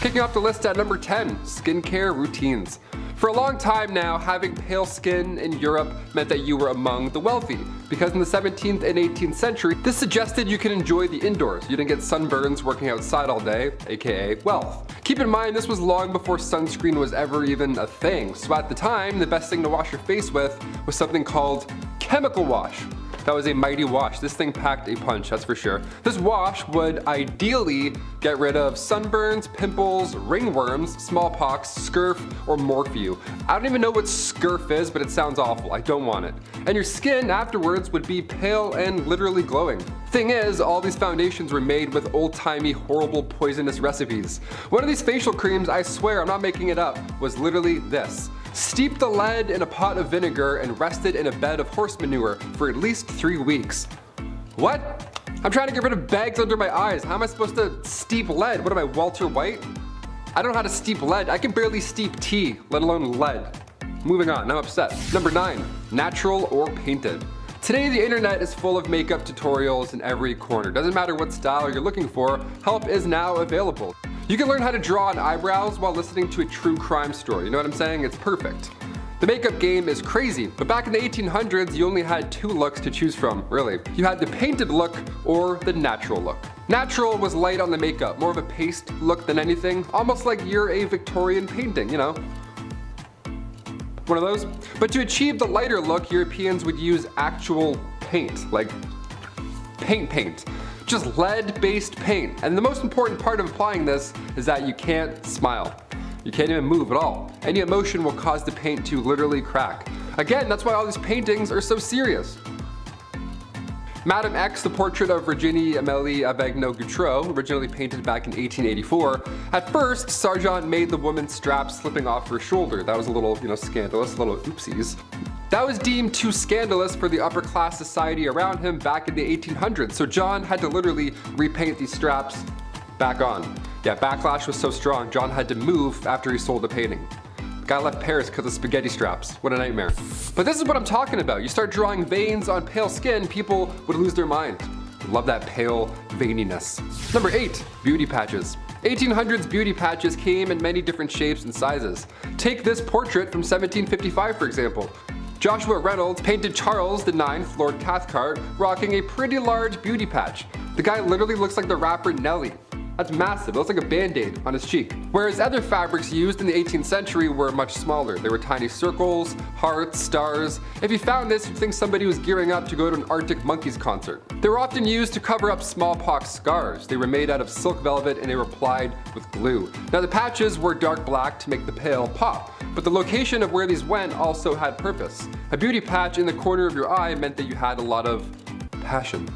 Kicking off the list at number 10, skincare routines. For a long time now, having pale skin in Europe meant that you were among the wealthy, because in the 17th and 18th century, this suggested you could enjoy the indoors. You didn't get sunburns working outside all day, aka wealth. Keep in mind, this was long before sunscreen was ever even a thing, so at the time, the best thing to wash your face with was something called chemical wash. That was a mighty wash. This thing packed a punch, that's for sure. This wash would ideally get rid of sunburns, pimples, ringworms, smallpox, scurf, or morphew. I don't even know what scurf is, but it sounds awful. I don't want it. And your skin afterwards would be pale and literally glowing. Thing is, all these foundations were made with old-timey, horrible, poisonous recipes. One of these facial creams, I swear, I'm not making it up, was literally this. Steep the lead in a pot of vinegar and rest it in a bed of horse manure for at least 3 weeks. What? I'm trying to get rid of bags under my eyes. How am I supposed to steep lead? What am I, Walter White? I don't know how to steep lead. I can barely steep tea, let alone lead. Moving on, I'm upset. Number 9, natural or painted. Today, the internet is full of makeup tutorials in every corner. Doesn't matter what style you're looking for, help is now available. You can learn how to draw on eyebrows while listening to a true crime story. You know what I'm saying? It's perfect. The makeup game is crazy, but back in the 1800s, you only had 2 looks to choose from, really. You had the painted look or the natural look. Natural was light on the makeup, more of a paste look than anything, almost like you're a Victorian painting, you know? One of those. But to achieve the lighter look, Europeans would use actual paint, like paint. Just lead-based paint. And the most important part of applying this is that you can't smile. You can't even move at all. Any emotion will cause the paint to literally crack. Again, that's why all these paintings are so serious. Madame X, the portrait of Virginie Amélie Avegno-Gautreau, originally painted back in 1884. At first, Sargent made the woman's strap slipping off her shoulder. That was a little, scandalous, a little oopsies. That was deemed too scandalous for the upper class society around him back in the 1800s, so John had to literally repaint these straps back on. Yeah, backlash was so strong, John had to move after he sold the painting. The guy left Paris because of spaghetti straps. What a nightmare. But this is what I'm talking about. You start drawing veins on pale skin, people would lose their mind. Love that pale veininess. Number 8, beauty patches. 1800s beauty patches came in many different shapes and sizes. Take this portrait from 1755, for example. Joshua Reynolds painted Charles IX, Lord Cathcart, rocking a pretty large beauty patch. The guy literally looks like the rapper Nelly. That's massive, it looks like a band-aid on his cheek. Whereas other fabrics used in the 18th century were much smaller. They were tiny circles, hearts, stars. If you found this, you'd think somebody was gearing up to go to an Arctic Monkeys concert. They were often used to cover up smallpox scars. They were made out of silk velvet and they were applied with glue. Now the patches were dark black to make the pale pop, but the location of where these went also had purpose. A beauty patch in the corner of your eye meant that you had a lot of passion.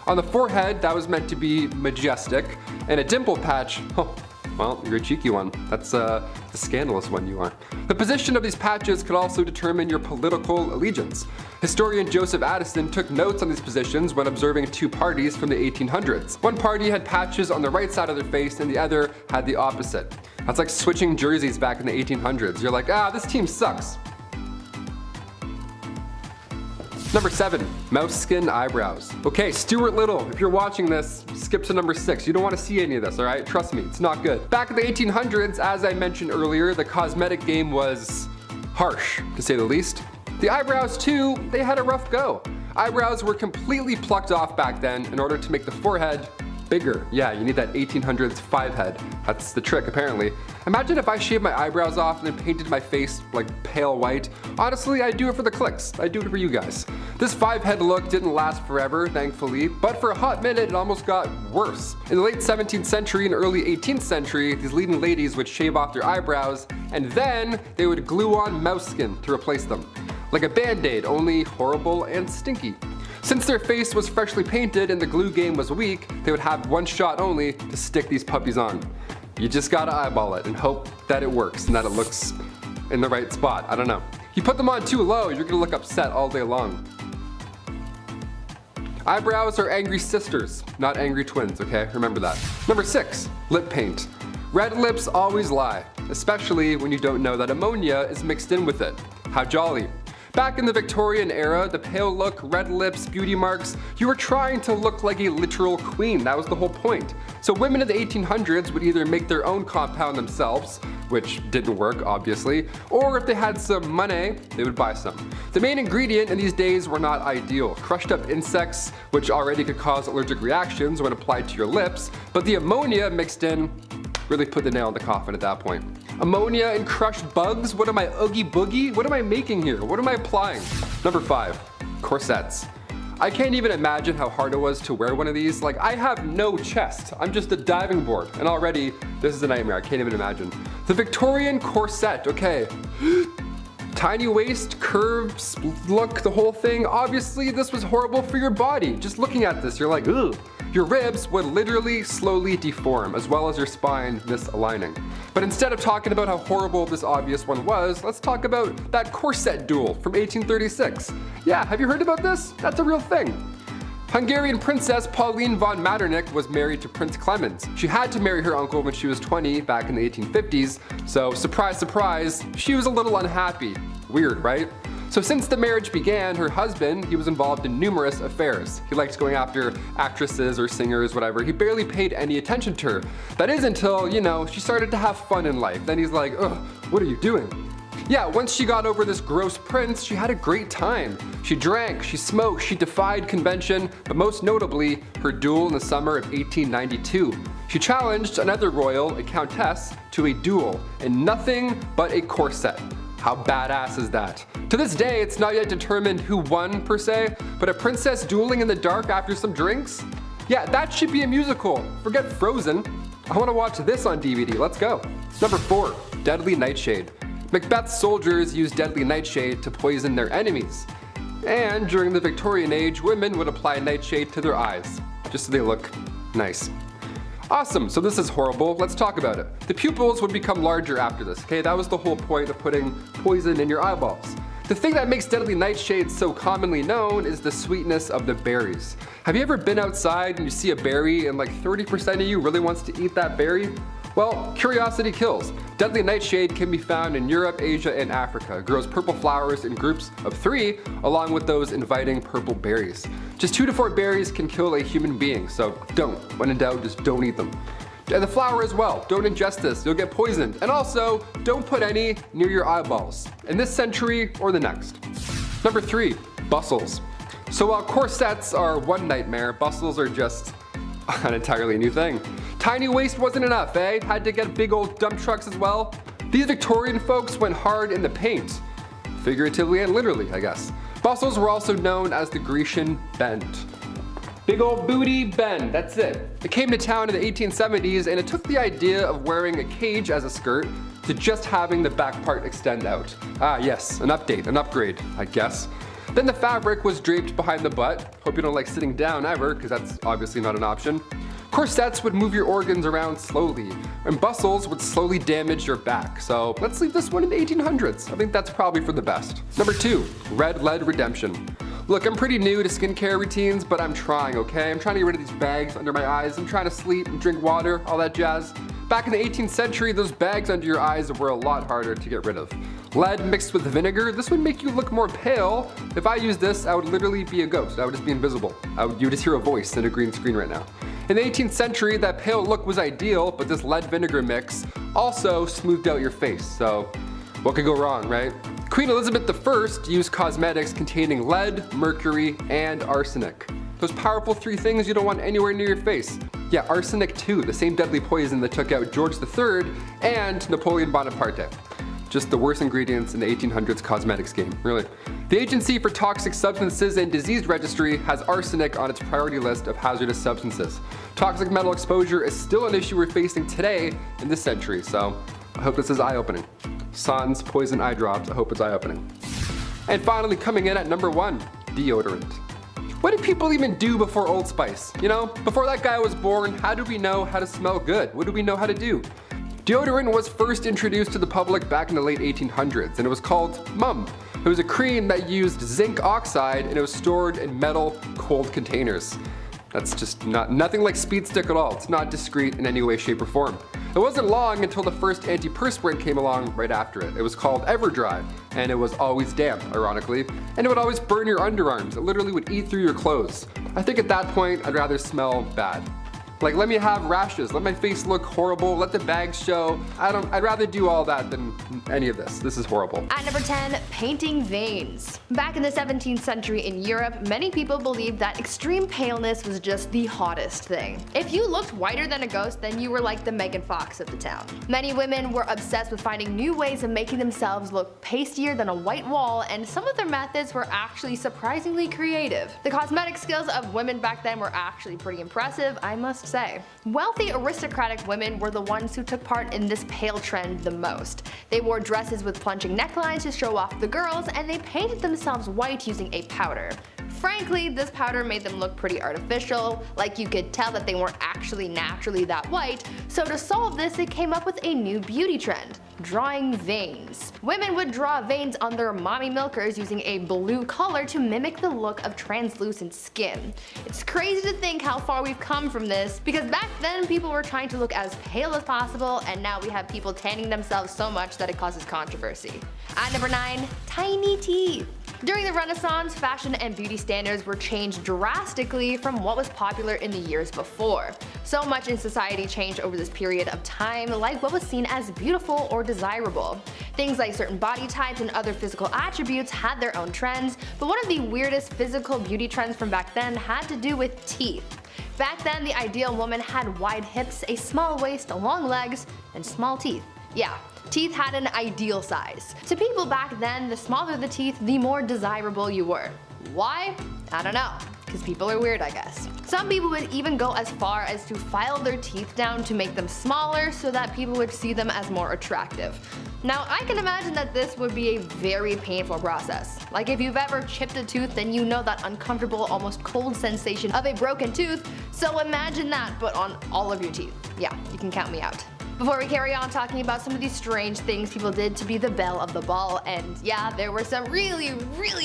On the forehead, that was meant to be majestic, and a dimple patch, oh, well, you're a cheeky one. That's the scandalous one you are. The position of these patches could also determine your political allegiance. Historian Joseph Addison took notes on these positions when observing 2 parties from the 1800s. One party had patches on the right side of their face and the other had the opposite. That's like switching jerseys back in the 1800s. You're like, this team sucks. Number 7, mouse skin eyebrows. Okay, Stuart Little, if you're watching this, skip to number 6. You don't want to see any of this, alright? Trust me, it's not good. Back in the 1800s, as I mentioned earlier, the cosmetic game was harsh, to say the least. The eyebrows too, they had a rough go. Eyebrows were completely plucked off back then in order to make the forehead bigger. Yeah, you need that 1800s 5 head. That's the trick, apparently. Imagine if I shaved my eyebrows off and then painted my face like pale white. Honestly, I'd do it for the clicks. I'd do it for you guys. This 5 head look didn't last forever, thankfully, but for a hot minute it almost got worse. In the late 17th century and early 18th century, these leading ladies would shave off their eyebrows and then they would glue on mouse skin to replace them. Like a band-aid, only horrible and stinky. Since their face was freshly painted and the glue game was weak, they would have one shot only to stick these puppies on. You just gotta eyeball it and hope that it works and that it looks in the right spot. I don't know. You put them on too low, you're gonna look upset all day long. Eyebrows are angry sisters, not angry twins, okay? Remember that. Number 6, lip paint. Red lips always lie, especially when you don't know that ammonia is mixed in with it. How jolly. Back in the Victorian era, the pale look, red lips, beauty marks, you were trying to look like a literal queen. That was the whole point. So women in the 1800s would either make their own compound themselves, which didn't work obviously, or if they had some money, they would buy some. The main ingredient in these days were not ideal. Crushed up insects, which already could cause allergic reactions when applied to your lips, but the ammonia mixed in really put the nail in the coffin at that point. Ammonia and crushed bugs? What am I, Oogie Boogie? What am I making here? What am I applying? Number 5, corsets. I can't even imagine how hard it was to wear one of these. Like, I have no chest. I'm just a diving board, and already this is a nightmare. I can't even imagine. The Victorian corset, okay. Tiny waist, curves, look, the whole thing. Obviously, this was horrible for your body. Just looking at this, you're like, ugh. Your ribs would literally slowly deform, as well as your spine misaligning. But instead of talking about how horrible this obvious one was, let's talk about that corset duel from 1836. Yeah, have you heard about this? That's a real thing. Hungarian Princess Pauline von Metternich was married to Prince Clemens. She had to marry her uncle when she was 20 back in the 1850s, so surprise, surprise, she was a little unhappy. Weird, right? So since the marriage began, her husband, he was involved in numerous affairs. He liked going after actresses or singers, whatever. He barely paid any attention to her. That is until, you know, she started to have fun in life. Then he's like, ugh, what are you doing? Yeah, once she got over this gross prince, she had a great time. She drank, she smoked, she defied convention, but most notably, her duel in the summer of 1892. She challenged another royal, a countess, to a duel in nothing but a corset. How badass is that? To this day, it's not yet determined who won per se, but a princess dueling in the dark after some drinks? Yeah, that should be a musical. Forget Frozen. I want to watch this on DVD. Let's go. Number 4, deadly nightshade. Macbeth's soldiers used deadly nightshade to poison their enemies. And during the Victorian age, women would apply nightshade to their eyes, just so they look nice. Awesome, so this is horrible. Let's talk about it. The pupils would become larger after this, okay? That was the whole point of putting poison in your eyeballs. The thing that makes deadly nightshade so commonly known is the sweetness of the berries. Have you ever been outside and you see a berry and like 30% of you really wants to eat that berry? Well, curiosity kills. Deadly nightshade can be found in Europe, Asia, and Africa. It grows purple flowers in groups of 3, along with those inviting purple berries. Just 2 to 4 berries can kill a human being, so don't. When in doubt, just don't eat them. And the flower as well. Don't ingest this, you'll get poisoned. And also, don't put any near your eyeballs, in this century or the next. Number 3, bustles. So while corsets are one nightmare, bustles are just an entirely new thing. Tiny waist wasn't enough, eh? Had to get big old dump trucks as well? These Victorian folks went hard in the paint. Figuratively and literally, I guess. Bustles were also known as the Grecian bend. Big old booty bend, that's it. It came to town in the 1870s and it took the idea of wearing a cage as a skirt to just having the back part extend out. Ah yes, an update, an upgrade, I guess. Then the fabric was draped behind the butt. Hope you don't like sitting down ever, because that's obviously not an option. Corsets would move your organs around slowly, and bustles would slowly damage your back. So let's leave this one in the 1800s. I think that's probably for the best. Number 2, red lead redemption. Look, I'm pretty new to skincare routines, but I'm trying, okay? I'm trying to get rid of these bags under my eyes. I'm trying to sleep and drink water, all that jazz. Back in the 18th century, those bags under your eyes were a lot harder to get rid of. Lead mixed with vinegar, this would make you look more pale. If I used this, I would literally be a ghost. I would just be invisible. You would just hear a voice in a green screen right now. In the 18th century, that pale look was ideal, but this lead vinegar mix also smoothed out your face. So what could go wrong, right? Queen Elizabeth I used cosmetics containing lead, mercury, and arsenic. Those powerful 3 things you don't want anywhere near your face. Yeah, arsenic too, the same deadly poison that took out George III and Napoleon Bonaparte. Just the worst ingredients in the 1800s cosmetics game, really. The Agency for Toxic Substances and Disease Registry has arsenic on its priority list of hazardous substances. Toxic metal exposure is still an issue we're facing today in this century, so I hope this is eye-opening. Sans poison eye drops, I hope it's eye-opening. And finally, coming in at number 1, deodorant. What did people even do before Old Spice? You know, before that guy was born, how did we know how to smell good? What did we know how to do? Deodorant was first introduced to the public back in the late 1800s, and it was called Mum. It was a cream that used zinc oxide, and it was stored in metal, cold containers. That's just nothing like Speed Stick at all. It's not discreet in any way, shape, or form. It wasn't long until the first antiperspirant came along right after it. It was called Everdry, and it was always damp, ironically, and it would always burn your underarms. It literally would eat through your clothes. I think at that point, I'd rather smell bad. Like, let me have rashes, let my face look horrible, let the bags show. I'd rather do all that than any of this. This is horrible. At number 10, painting veins. Back in the 17th century in Europe, many people believed that extreme paleness was just the hottest thing. If you looked whiter than a ghost, then you were like the Megan Fox of the town. Many women were obsessed with finding new ways of making themselves look pastier than a white wall, and some of their methods were actually surprisingly creative. The cosmetic skills of women back then were actually pretty impressive, I must say. Wealthy aristocratic women were the ones who took part in this pale trend the most. They wore dresses with plunging necklines to show off the girls, and they painted themselves white using a powder. Frankly, this powder made them look pretty artificial, like you could tell that they weren't actually naturally that white, so to solve this they came up with a new beauty trend: drawing veins. Women would draw veins on their mommy milkers using a blue color to mimic the look of translucent skin. It's crazy to think how far we've come from this, because back then people were trying to look as pale as possible, and now we have people tanning themselves so much that it causes controversy. At number 9, tiny teeth. During the Renaissance, fashion and beauty standards were changed drastically from what was popular in the years before. So much in society changed over this period of time, like what was seen as beautiful or desirable. Things like certain body types and other physical attributes had their own trends, but one of the weirdest physical beauty trends from back then had to do with teeth. Back then, the ideal woman had wide hips, a small waist, long legs, and small teeth. Yeah, teeth had an ideal size. To people back then, the smaller the teeth, the more desirable you were. Why? I don't know. Because people are weird, I guess. Some people would even go as far as to file their teeth down to make them smaller so that people would see them as more attractive. Now, I can imagine that this would be a very painful process. Like, if you've ever chipped a tooth, then you know that uncomfortable, almost cold sensation of a broken tooth, so imagine that, but on all of your teeth. Yeah, you can count me out. Before we carry on talking about some of these strange things people did to be the belle of the ball, and yeah, there were some really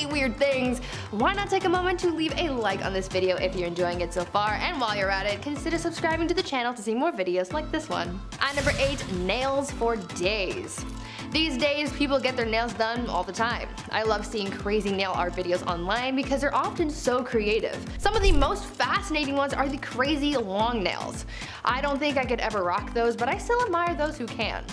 weird things, why not take a moment to leave a like on this video if you're enjoying it so far, and while you're at it, consider subscribing to the channel to see more videos like this one. At number 8, nails for days. These days, people get their nails done all the time. I love seeing crazy nail art videos online because they're often so creative. Some of the most fascinating ones are the crazy long nails. I don't think I could ever rock those, but I still admire those who can.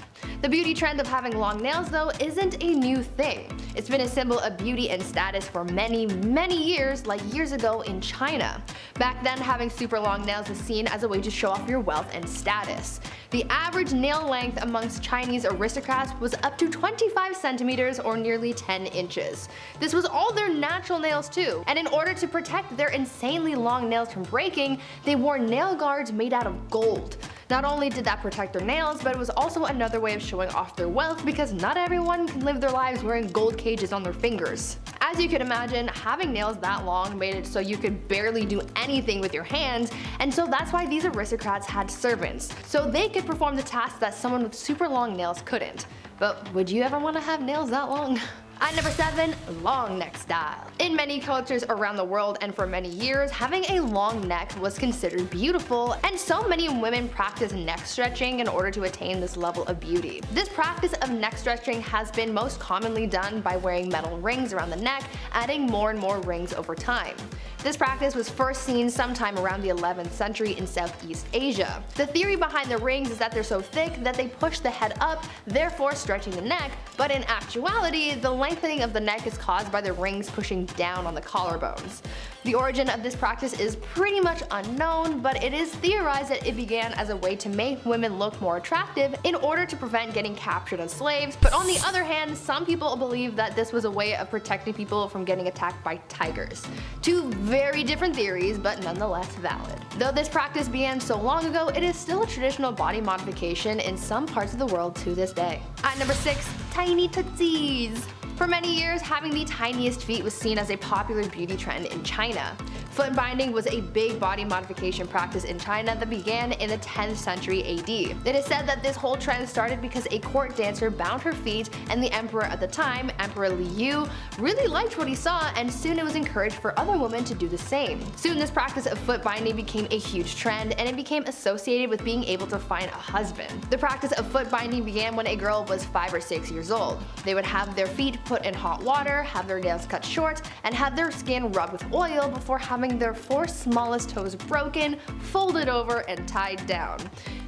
The beauty trend of having long nails, though, isn't a new thing. It's been a symbol of beauty and status for many years, like years ago in China. Back then, having super long nails was seen as a way to show off your wealth and status. The average nail length amongst Chinese aristocrats was up to 25 centimeters or nearly 10 inches. This was all their natural nails too, and in order to protect their insanely long nails from breaking, they wore nail guards made out of gold. Not only did that protect their nails, but it was also another way of showing off their wealth, because not everyone can live their lives wearing gold cages on their fingers. As you can imagine, having nails that long made it so you could barely do anything with your hands, and so that's why these aristocrats had servants, so they could perform the tasks that someone with super long nails couldn't. But would you ever want to have nails that long? At number 7, long neck style. In many cultures around the world and for many years, having a long neck was considered beautiful, and so many women practice neck stretching in order to attain this level of beauty. This practice of neck stretching has been most commonly done by wearing metal rings around the neck, adding more and more rings over time. This practice was first seen sometime around the 11th century in Southeast Asia. The theory behind the rings is that they're so thick that they push the head up, therefore stretching the neck, but in actuality, the lengthening of the neck is caused by the rings pushing down on the collarbones. The origin of this practice is pretty much unknown, but it is theorized that it began as a way to make women look more attractive in order to prevent getting captured as slaves, but on the other hand, some people believe that this was a way of protecting people from getting attacked by tigers. Two very different theories, but nonetheless valid. Though this practice began so long ago, it is still a traditional body modification in some parts of the world to this day. At number 6, tiny tootsies. For many years, having the tiniest feet was seen as a popular beauty trend in China. Foot binding was a big body modification practice in China that began in the 10th century AD. It is said that this whole trend started because a court dancer bound her feet, and the emperor at the time, Emperor Liu, really liked what he saw, and soon it was encouraged for other women to do the same. Soon this practice of foot binding became a huge trend, and it became associated with being able to find a husband. The practice of foot binding began when a girl was 5 or 6 years old. They would have their feet put in hot water, have their nails cut short, and have their skin rubbed with oil before having their 4 smallest toes broken, folded over, and tied down.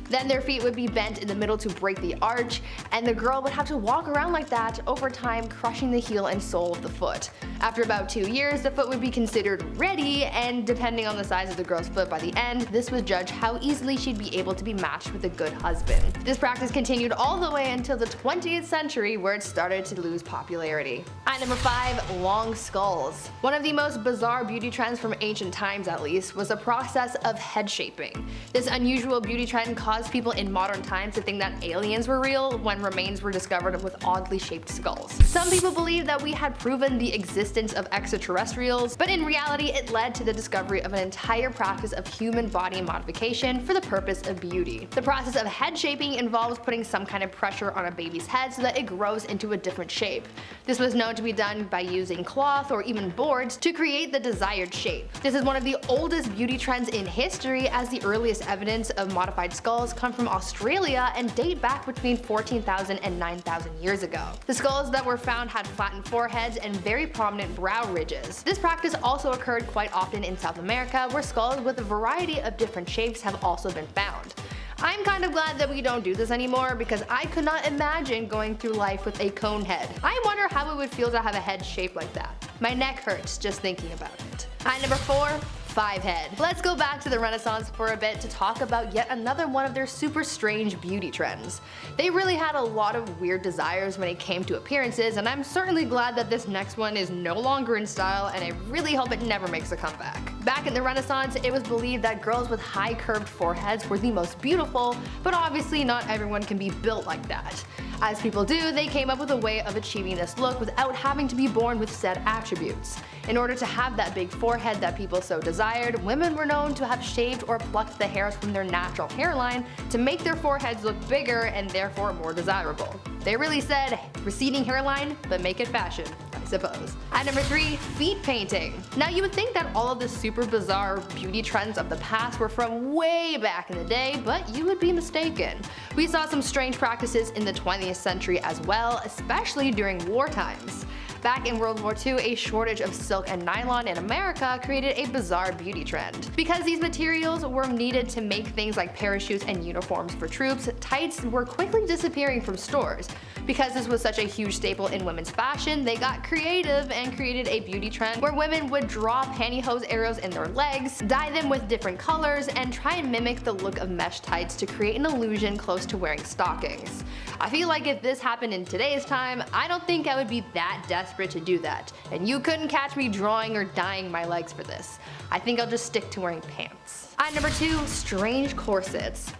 Then their feet would be bent in the middle to break the arch, and the girl would have to walk around like that over time, crushing the heel and sole of the foot. After about 2 years, the foot would be considered ready, and depending on the size of the girl's foot by the end, this would judge how easily she'd be able to be matched with a good husband. This practice continued all the way until the 20th century, where it started to lose popularity. At number 5, long skulls. One of the most bizarre beauty trends from ancient times, at least, was the process of head shaping. This unusual beauty trend caused people in modern times to think that aliens were real when remains were discovered with oddly shaped skulls. Some people believe that we had proven the existence of extraterrestrials, but in reality it led to the discovery of an entire practice of human body modification for the purpose of beauty. The process of head shaping involves putting some kind of pressure on a baby's head so that it grows into a different shape. This was known to be done by using cloth or even boards to create the desired shape. This is one of the oldest beauty trends in history, as the earliest evidence of modified skulls come from Australia and date back between 14,000 and 9,000 years ago. The skulls that were found had flattened foreheads and very prominent brow ridges. This practice also occurred quite often in South America, where skulls with a variety of different shapes have also been found. I'm kind of glad that we don't do this anymore, because I could not imagine going through life with a cone head. I wonder how it would feel to have a head shaped like that. My neck hurts just thinking about it. At number 4, 5 head. Let's go back to the Renaissance for a bit to talk about yet another one of their super strange beauty trends. They really had a lot of weird desires when it came to appearances, and I'm certainly glad that this next one is no longer in style, and I really hope it never makes a comeback. Back in the Renaissance, it was believed that girls with high curved foreheads were the most beautiful, but obviously not everyone can be built like that. As people do, they came up with a way of achieving this look without having to be born with said attributes. In order to have that big forehead that people so desired, women were known to have shaved or plucked the hairs from their natural hairline to make their foreheads look bigger and therefore more desirable. They really said, receding hairline, but make it fashion, I suppose. At number 3, feet painting. Now you would think that all of the super bizarre beauty trends of the past were from way back in the day, but you would be mistaken. We saw some strange practices in the 20th century as well, especially during war times. Back in World War II, a shortage of silk and nylon in America created a bizarre beauty trend. Because these materials were needed to make things like parachutes and uniforms for troops, tights were quickly disappearing from stores. Because this was such a huge staple in women's fashion, they got creative and created a beauty trend where women would draw pantyhose arrows in their legs, dye them with different colors, and try and mimic the look of mesh tights to create an illusion close to wearing stockings. I feel like if this happened in today's time, I don't think I would be that desperate to do that, and you couldn't catch me drawing or dyeing my legs for this. I think I'll just stick to wearing pants. At number 2, strange corsets.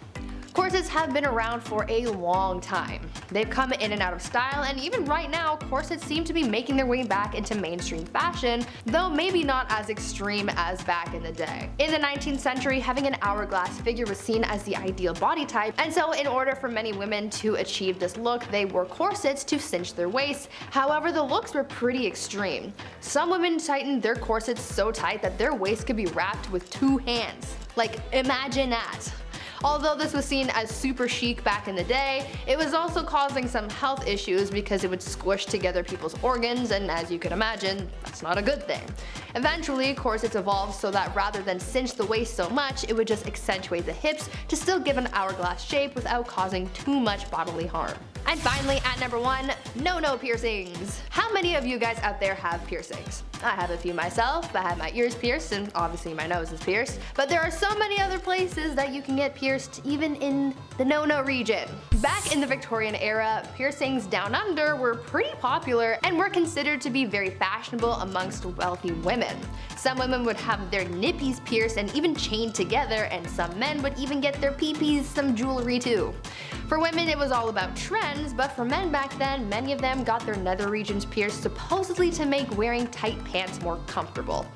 Corsets have been around for a long time. They've come in and out of style, and even right now, corsets seem to be making their way back into mainstream fashion, though maybe not as extreme as back in the day. In the 19th century, having an hourglass figure was seen as the ideal body type, and so in order for many women to achieve this look, they wore corsets to cinch their waists. However, the looks were pretty extreme. Some women tightened their corsets so tight that their waist could be wrapped with 2 hands. Like, imagine that. Although this was seen as super chic back in the day, it was also causing some health issues because it would squish together people's organs, and as you can imagine, that's not a good thing. Eventually, corsets evolved so that rather than cinch the waist so much, it would just accentuate the hips to still give an hourglass shape without causing too much bodily harm. And finally, at number 1, no piercings. How many of you guys out there have piercings? I have a few myself. I have my ears pierced, and obviously my nose is pierced. But there are so many other places that you can get pierced, even in the no region. Back in the Victorian era, piercings down under were pretty popular and were considered to be very fashionable amongst wealthy women. Some women would have their nippies pierced and even chained together, and some men would even get their peepees some jewelry too. For women, it was all about trends, but for men back then, many of them got their nether regions pierced supposedly to make wearing tight pants more comfortable.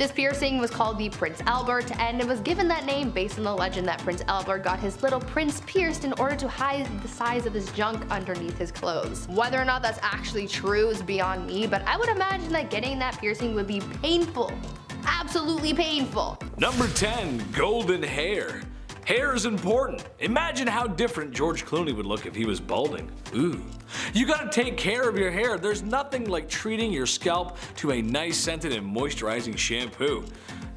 This piercing was called the Prince Albert, and it was given that name based on the legend that Prince Albert got his little prince pierced in order to hide the size of his junk underneath his clothes. Whether or not that's actually true is beyond me, but I would imagine that getting that piercing would be painful. Absolutely painful. Number 10. Golden hair. Hair is important. Imagine how different George Clooney would look if he was balding. Ooh. You gotta take care of your hair. There's nothing like treating your scalp to a nice scented and moisturizing shampoo.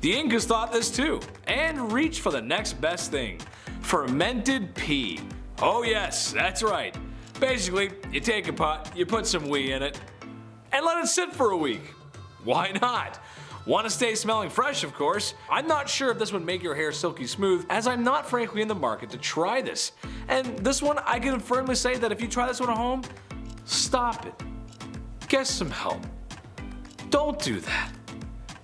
The Incas thought this too, and reached for the next best thing. Fermented pea. Oh yes, that's right. Basically, you take a pot, you put some wee in it, and let it sit for a week. Why not? Want to stay smelling fresh, of course. I'm not sure if this would make your hair silky smooth, as I'm not frankly in the market to try this. And this one, I can firmly say that if you try this one at home, stop it. Get some help. Don't do that.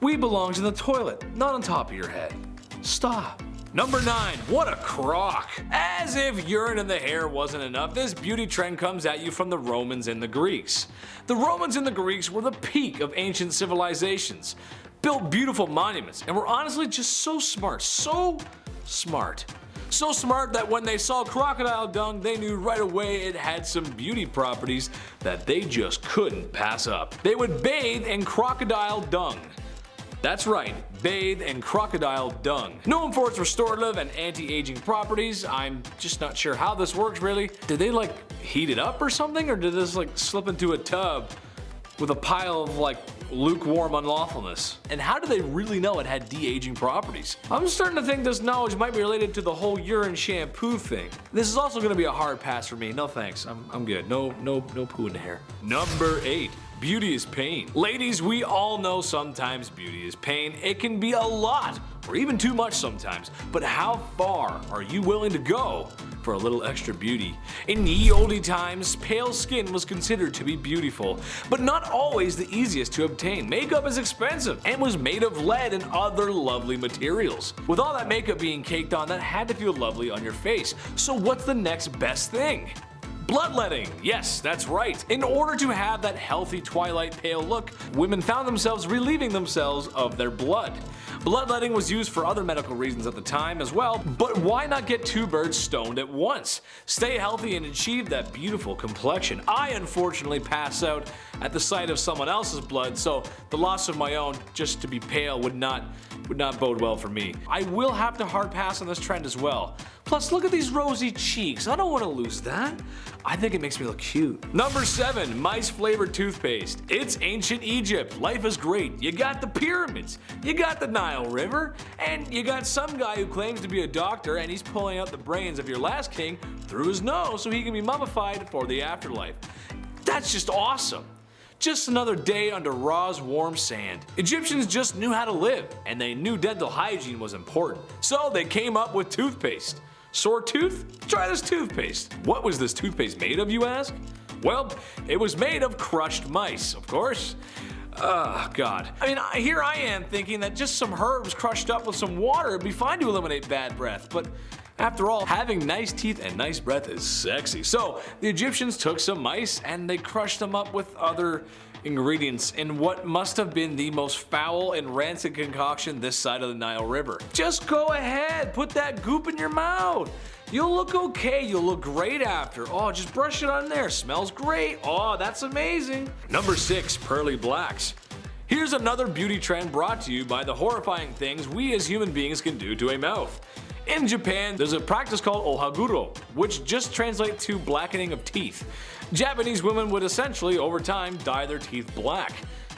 We belongs in the toilet, not on top of your head. Stop. Number 9. What a crock! As if urine in the hair wasn't enough, this beauty trend comes at you from the Romans and the Greeks. The Romans and the Greeks were the peak of ancient civilizations, built beautiful monuments, and were honestly just so smart, so smart. So smart that when they saw crocodile dung, they knew right away it had some beauty properties that they just couldn't pass up. They would bathe in crocodile dung. That's right, bathe in crocodile dung. Known for its restorative and anti-aging properties, I'm just not sure how this works really. Did they like heat it up or something, or did this like slip into a tub with a pile of like lukewarm unlawfulness? And how do they really know it had de-aging properties? I'm starting to think this knowledge might be related to the whole urine shampoo thing. This is also gonna be a hard pass for me. No thanks, I'm good. No poo in the hair. Number 8. Beauty is pain. Ladies, we all know sometimes beauty is pain. It can be a lot, or even too much sometimes. But how far are you willing to go for a little extra beauty? In ye olde times, pale skin was considered to be beautiful, but not always the easiest to obtain. Makeup is expensive and was made of lead and other lovely materials. With all that makeup being caked on, that had to feel lovely on your face. So what's the next best thing? Bloodletting. Yes, that's right. In order to have that healthy twilight pale look, women found themselves relieving themselves of their blood. Bloodletting was used for other medical reasons at the time as well, but why not get two birds stoned at once? Stay healthy and achieve that beautiful complexion. I unfortunately pass out at the sight of someone else's blood, so the loss of my own just to be pale would not bode well for me. I will have to hard pass on this trend as well. Plus, look at these rosy cheeks. I don't want to lose that. I think it makes me look cute. Number 7. Mice flavored toothpaste. It's ancient Egypt. Life is great. You got the pyramids, you got the Nile River, and you got some guy who claims to be a doctor and he's pulling out the brains of your last king through his nose so he can be mummified for the afterlife. That's just awesome. Just another day under Ra's warm sand. Egyptians just knew how to live, and they knew dental hygiene was important. So they came up with toothpaste. Sore tooth? Try this toothpaste. What was this toothpaste made of, you ask? Well, it was made of crushed mice, of course. Oh, God. I mean, here I am thinking that just some herbs crushed up with some water would be fine to eliminate bad breath, but after all, having nice teeth and nice breath is sexy. So the Egyptians took some mice and they crushed them up with other ingredients in what must have been the most foul and rancid concoction this side of the Nile River. Just go ahead, put that goop in your mouth. You'll look okay, you'll look great after. Oh, just brush it on there, smells great. Oh, that's amazing. Number 6, pearly blacks. Here's another beauty trend brought to you by the horrifying things we as human beings can do to a mouth. In Japan, there's a practice called ohaguro, which just translates to blackening of teeth. Japanese women would essentially, over time, dye their teeth black.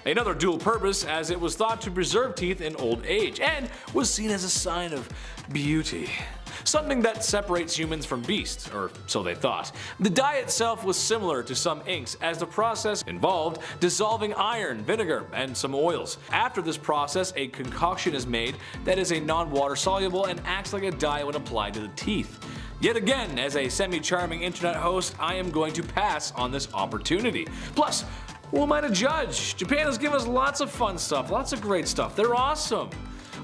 Another dual purpose, as it was thought to preserve teeth in old age, and was seen as a sign of beauty. Something that separates humans from beasts, or so they thought. The dye itself was similar to some inks, as the process involved dissolving iron, vinegar, and some oils. After this process, a concoction is made that is a non-water soluble and acts like a dye when applied to the teeth. Yet again, as a semi-charming internet host, I am going to pass on this opportunity. Plus, who am I to judge? Japan has given us lots of fun stuff, lots of great stuff. They're awesome.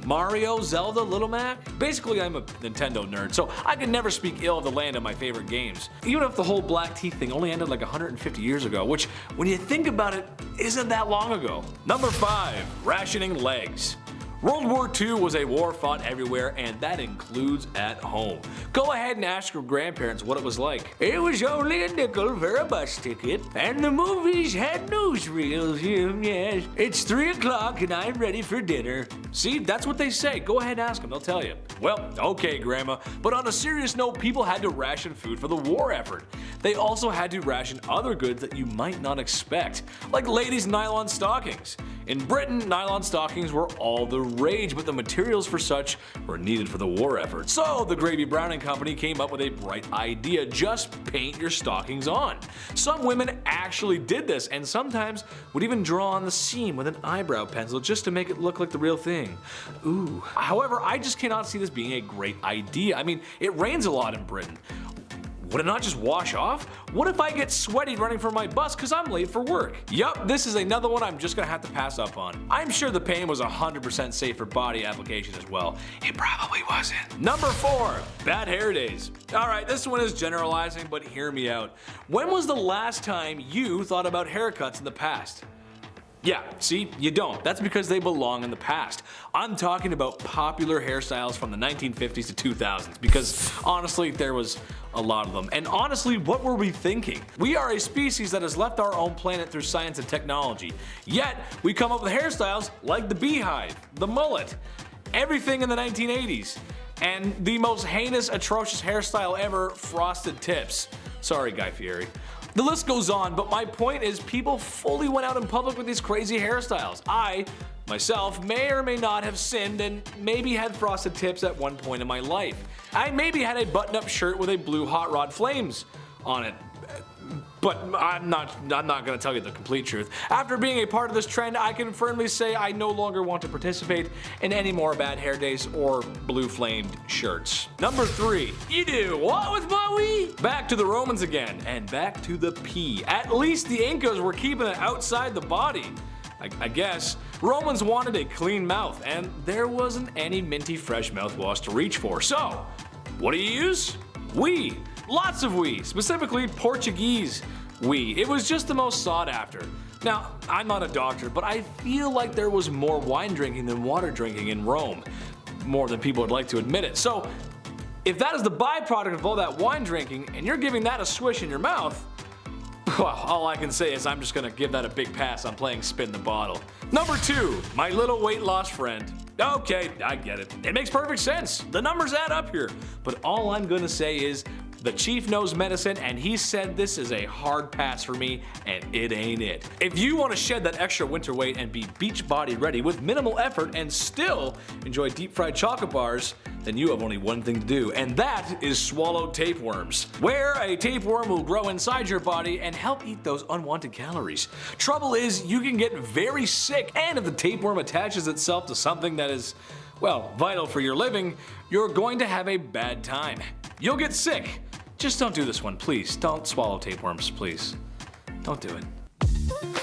Mario, Zelda, Little Mac? Basically, I'm a Nintendo nerd, so I can never speak ill of the land of my favorite games. Even if the whole black teeth thing only ended like 150 years ago, which, when you think about it, isn't that long ago. Number 5, rationing legs. World War II was a war fought everywhere, and that includes at home. Go ahead and ask your grandparents what it was like. It was only a nickel for a bus ticket, and the movies had newsreels. Yes, it's 3 o'clock and I'm ready for dinner. See, that's what they say. Go ahead and ask them, they'll tell you. Well, okay, Grandma, but on a serious note, people had to ration food for the war effort. They also had to ration other goods that you might not expect, like ladies' nylon stockings. In Britain, nylon stockings were all the rage, but the materials for such were needed for the war effort. So the Gravy Browning Company came up with a bright idea: just paint your stockings on. Some women actually did this, and sometimes would even draw on the seam with an eyebrow pencil just to make it look like the real thing. Ooh. However, I just cannot see this being a great idea. I mean, it rains a lot in Britain. Would it not just wash off? What if I get sweaty running for my bus because I'm late for work? Yup, this is another one I'm just gonna have to pass up on. I'm sure the paint was 100% safe for body application as well. It probably wasn't. Number 4, bad hair days. Alright, this one is generalizing, but hear me out. When was the last time you thought about haircuts in the past? Yeah, see, you don't. That's because they belong in the past. I'm talking about popular hairstyles from the 1950s to 2000s, because honestly, there was a lot of them. And honestly, what were we thinking? We are a species that has left our own planet through science and technology. Yet, we come up with hairstyles like the beehive, the mullet, everything in the 1980s, and the most heinous, atrocious hairstyle ever, frosted tips. Sorry, Guy Fieri. The list goes on, but my point is people fully went out in public with these crazy hairstyles. I, myself, may or may not have sinned and maybe had frosted tips at one point in my life. I maybe had a button-up shirt with a blue Hot Rod Flames on it. But I'm not gonna tell you the complete truth. After being a part of this trend, I can firmly say I no longer want to participate in any more bad hair days or blue flamed shirts. Number 3, you do what with Maui? Back to the Romans again, and back to the pee. At least the Incas were keeping it outside the body. I guess. Romans wanted a clean mouth, and there wasn't any minty fresh mouthwash to reach for. So, what do you use? We. Lots of we, specifically Portuguese we. It was just the most sought after. Now, I'm not a doctor, but I feel like there was more wine drinking than water drinking in Rome. More than people would like to admit it. So, if that is the byproduct of all that wine drinking, and you're giving that a swish in your mouth, well, all I can say is I'm just gonna give that a big pass on playing spin the bottle. Number 2, my little weight loss friend. Okay, I get it. It makes perfect sense. The numbers add up here. But all I'm gonna say is the chief knows medicine, and he said this is a hard pass for me, and it ain't it. If you want to shed that extra winter weight and be beach body ready with minimal effort and still enjoy deep fried chocolate bars, then you have only one thing to do, and that is swallow tapeworms, where a tapeworm will grow inside your body and help eat those unwanted calories. Trouble is, you can get very sick, and if the tapeworm attaches itself to something that is, well, vital for your living, you're going to have a bad time. You'll get sick. Just don't do this one, please. Don't swallow tapeworms, please. Don't do it.